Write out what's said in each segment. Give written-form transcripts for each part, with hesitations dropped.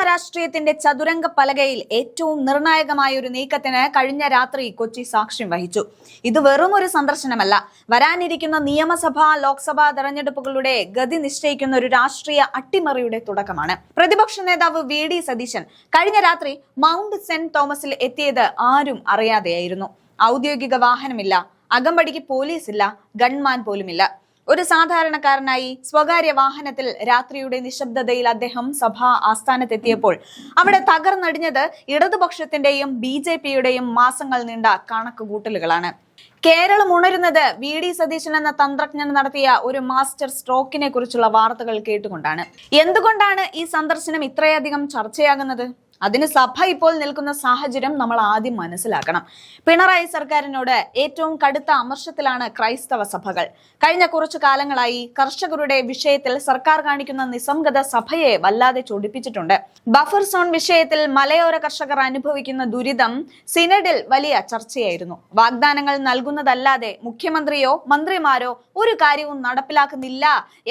രാഷ്ട്രീയത്തിന്റെ ചതുരംഗ പലകയിൽ ഏറ്റവും നിർണായകമായ ഒരു നീക്കത്തിന് കഴിഞ്ഞ രാത്രി കൊച്ചി സാക്ഷ്യം വഹിച്ചു. ഇത് വെറും ഒരു സന്ദർശനമല്ല, വരാനിരിക്കുന്ന നിയമസഭാ ലോക്സഭാ തെരഞ്ഞെടുപ്പുകളുടെ ഗതി നിശ്ചയിക്കുന്ന ഒരു രാഷ്ട്രീയ അട്ടിമറിയുടെ തുടക്കമാണ്. പ്രതിപക്ഷ നേതാവ് വി.ഡി. സതീശൻ കഴിഞ്ഞ രാത്രി മൗണ്ട് സെന്റ് തോമസിൽ എത്തിയത് ആരും അറിയാതെയായിരുന്നു. ഔദ്യോഗിക വാഹനമില്ല, അകമ്പടിക്ക് പോലീസില്ല, ഗൺമാൻ പോലുമില്ല. ഒരു സാധാരണക്കാരനായി സ്വകാര്യ വാഹനത്തിൽ രാത്രിയുടെ നിശബ്ദതയിൽ അദ്ദേഹം സഭാ ആസ്ഥാനത്തെത്തിയപ്പോൾ അവിടെ തകർന്നടിഞ്ഞത് ഇടതുപക്ഷത്തിന്റെയും BJPയുടെയും മാസങ്ങൾ നീണ്ട കണക്കുകൂട്ടലുകളാണ്. കേരളം ഉണരുന്നത് വി.ഡി. സതീശൻ എന്ന തന്ത്രജ്ഞൻ നടത്തിയ ഒരു മാസ്റ്റർ സ്ട്രോക്കിനെ കുറിച്ചുള്ള വാർത്തകൾ കേട്ടുകൊണ്ടാണ്. എന്തുകൊണ്ടാണ് ഈ സന്ദർശനം ഇത്രയധികം ചർച്ചയാകുന്നത്? അതിന് സഭ ഇപ്പോൾ നിൽക്കുന്ന സാഹചര്യം നമ്മൾ ആദ്യം മനസ്സിലാക്കണം. പിണറായി സർക്കാരിനോട് ഏറ്റവും കടുത്ത അമർഷത്തിലാണ് ക്രൈസ്തവ സഭകൾ. കഴിഞ്ഞ കുറച്ചു കാലങ്ങളായി കർഷകരുടെ വിഷയത്തിൽ സർക്കാർ കാണിക്കുന്ന നിസ്സംഗത സഭയെ വല്ലാതെ ചൊടിപ്പിച്ചിട്ടുണ്ട്. ബഫർ സോൺ വിഷയത്തിൽ മലയോര കർഷകർ അനുഭവിക്കുന്ന ദുരിതം സിനഡിൽ വലിയ ചർച്ചയായിരുന്നു. വാഗ്ദാനങ്ങൾ നൽകുന്നതല്ലാതെ മുഖ്യമന്ത്രിയോ മന്ത്രിമാരോ ഒരു കാര്യവും നടപ്പിലാക്കുന്നില്ല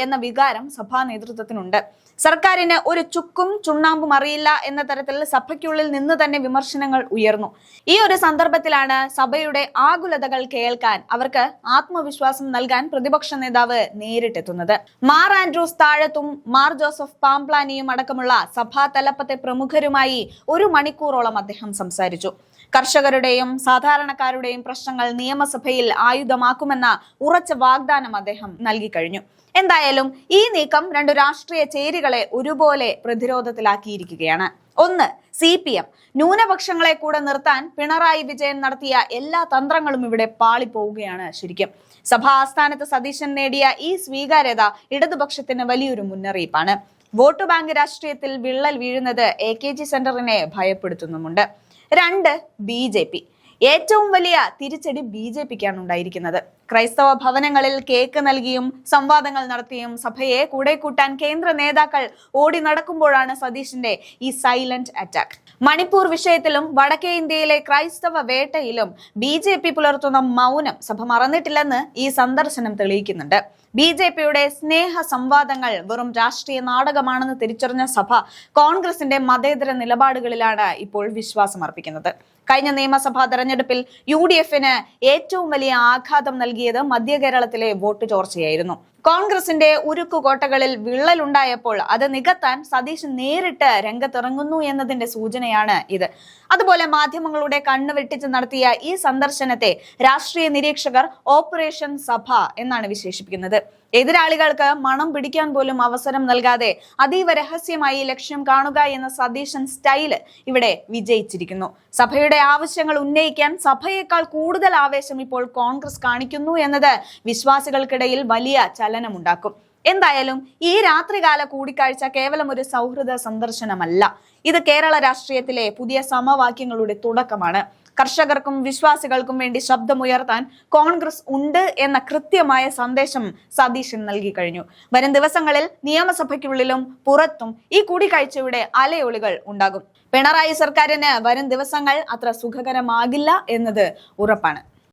എന്ന വികാരം സഭാ നേതൃത്വത്തിനുണ്ട്. സർക്കാരിന് ഒരു ചുക്കും ചുണ്ണാമ്പും അറിയില്ല എന്ന തരത്തിൽ സഭയ്ക്കുള്ളിൽ നിന്ന് തന്നെ വിമർശനങ്ങൾ ഉയർന്നു. ഈ ഒരു സന്ദർഭത്തിലാണ് സഭയുടെ ആകുലതകൾ കേൾക്കാൻ, അവർക്ക് ആത്മവിശ്വാസം നൽകാൻ പ്രതിപക്ഷ നേതാവ് നേരിട്ടെത്തുന്നത്. മാർ ആൻഡ്രൂസ് താഴത്തും മാർ ജോസഫ് പാംപ്ലാനിയും അടക്കമുള്ള സഭാ തലപ്പത്തെ പ്രമുഖരുമായി 1 മണിക്കൂറോളം അദ്ദേഹം സംസാരിച്ചു. കർഷകരുടെയും സാധാരണക്കാരുടെയും പ്രശ്നങ്ങൾ നിയമസഭയിൽ ആയുധമാക്കുമെന്ന ഉറച്ച വാഗ്ദാനം അദ്ദേഹം നൽകി കഴിഞ്ഞു. എന്തായാലും ഈ നീക്കം 2 രാഷ്ട്രീയ ചേരികളെ ഒരുപോലെ പ്രതിരോധത്തിലാക്കിയിരിക്കുകയാണ്. ഒന്ന്, CPM. ന്യൂനപക്ഷങ്ങളെ കൂടെ നിർത്താൻ പിണറായി വിജയൻ നടത്തിയ എല്ലാ തന്ത്രങ്ങളും ഇവിടെ പാളിപ്പോവുകയാണ്. ശരിക്കും സഭാ ആസ്ഥാനത്ത് സതീശൻ നേടിയ ഈ സ്വീകാര്യത ഇടതുപക്ഷത്തിന് വലിയൊരു മുന്നറിയിപ്പാണ്. വോട്ട് ബാങ്ക് രാഷ്ട്രീയത്തിൽ വിള്ളൽ വീഴുന്നത് AKG സെന്ററിനെ ഭയപ്പെടുത്തുന്നുമുണ്ട്. 2, BJP. ഏറ്റവും വലിയ തിരിച്ചടി BJPക്കാണ് ഉണ്ടായിരിക്കുന്നത്. ക്രൈസ്തവ ഭവനങ്ങളിൽ കേക്ക് നൽകിയും സംവാദങ്ങൾ നടത്തിയും സഭയെ കൂടെ കൂട്ടാൻ കേന്ദ്ര നേതാക്കൾ ഓടി നടക്കുമ്പോഴാണ് സതീശന്റെ ഈ സൈലന്റ് അറ്റാക്ക്. മണിപ്പൂർ വിഷയത്തിലും വടക്കേ ഇന്ത്യയിലെ ക്രൈസ്തവ വേട്ടയിലും BJP പുലർത്തുന്ന മൗനം സഭ മറന്നിട്ടില്ലെന്ന് ഈ സന്ദർശനം തെളിയിക്കുന്നുണ്ട്. BJPയുടെ സ്നേഹ സംവാദങ്ങൾ വെറും രാഷ്ട്രീയ നാടകമാണെന്ന് തിരിച്ചറിഞ്ഞ സഭ കോൺഗ്രസിന്റെ മതേതര നിലപാടുകളിലാണ് ഇപ്പോൾ വിശ്വാസം അർപ്പിക്കുന്നത്. കഴിഞ്ഞ നിയമസഭാ തെരഞ്ഞെടുപ്പിൽ UDFന് ഏറ്റവും വലിയ ആഘാതം നൽകിയത് മധ്യ കേരളത്തിലെ വോട്ട് ചോർച്ചയായിരുന്നു. കോൺഗ്രസിന്റെ ഉരുക്കുകോട്ടകളിൽ വിള്ളലുണ്ടായപ്പോൾ അത് നികത്താൻ സതീശൻ നേരിട്ട് രംഗത്തിറങ്ങുന്നു എന്നതിന്റെ സൂചനയാണ് ഇത്. അതുപോലെ മാധ്യമങ്ങളുടെ കണ്ണ് വെട്ടിച്ച് നടത്തിയ ഈ സന്ദർശനത്തെ രാഷ്ട്രീയ നിരീക്ഷകർ ഓപ്പറേഷൻ സഭ എന്നാണ് വിശേഷിപ്പിക്കുന്നത്. എതിരാളികൾക്ക് മണം പിടിക്കാൻ പോലും അവസരം നൽകാതെ അതീവ രഹസ്യമായി ലക്ഷ്യം കാണുക എന്ന സതീശൻ സ്റ്റൈല് ഇവിടെ വിജയിച്ചിരിക്കുന്നു. സഭയുടെ ആവശ്യങ്ങൾ ഉന്നയിക്കാൻ സഭയേക്കാൾ കൂടുതൽ ആവേശം ഇപ്പോൾ കോൺഗ്രസ് കാണിക്കുന്നു എന്നത് വിശ്വാസികൾക്കിടയിൽ വലിയ ചലനമുണ്ടാക്കും. എന്തായാലും ഈ രാത്രികാല കൂടിക്കാഴ്ച കേവലം ഒരു സൗഹൃദ സന്ദർശനമല്ല. ഇത് കേരള രാഷ്ട്രീയത്തിലെ പുതിയ സമവാക്യങ്ങളുടെ തുടക്കമാണ്. കർഷകർക്കും വിശ്വാസികൾക്കും വേണ്ടി ശബ്ദമുയർത്താൻ കോൺഗ്രസ് ഉണ്ട് എന്ന കൃത്യമായ സന്ദേശം സതീശൻ നൽകി കഴിഞ്ഞു. വരും ദിവസങ്ങളിൽ നിയമസഭയ്ക്കുള്ളിലും പുറത്തും ഈ കൂടിക്കാഴ്ചയുടെ അലയൊളികൾ ഉണ്ടാകും. പിണറായി സർക്കാരിന് വരും ദിവസങ്ങൾ അത്ര സുഖകരമാകില്ല എന്നത് ഉറപ്പാണ്.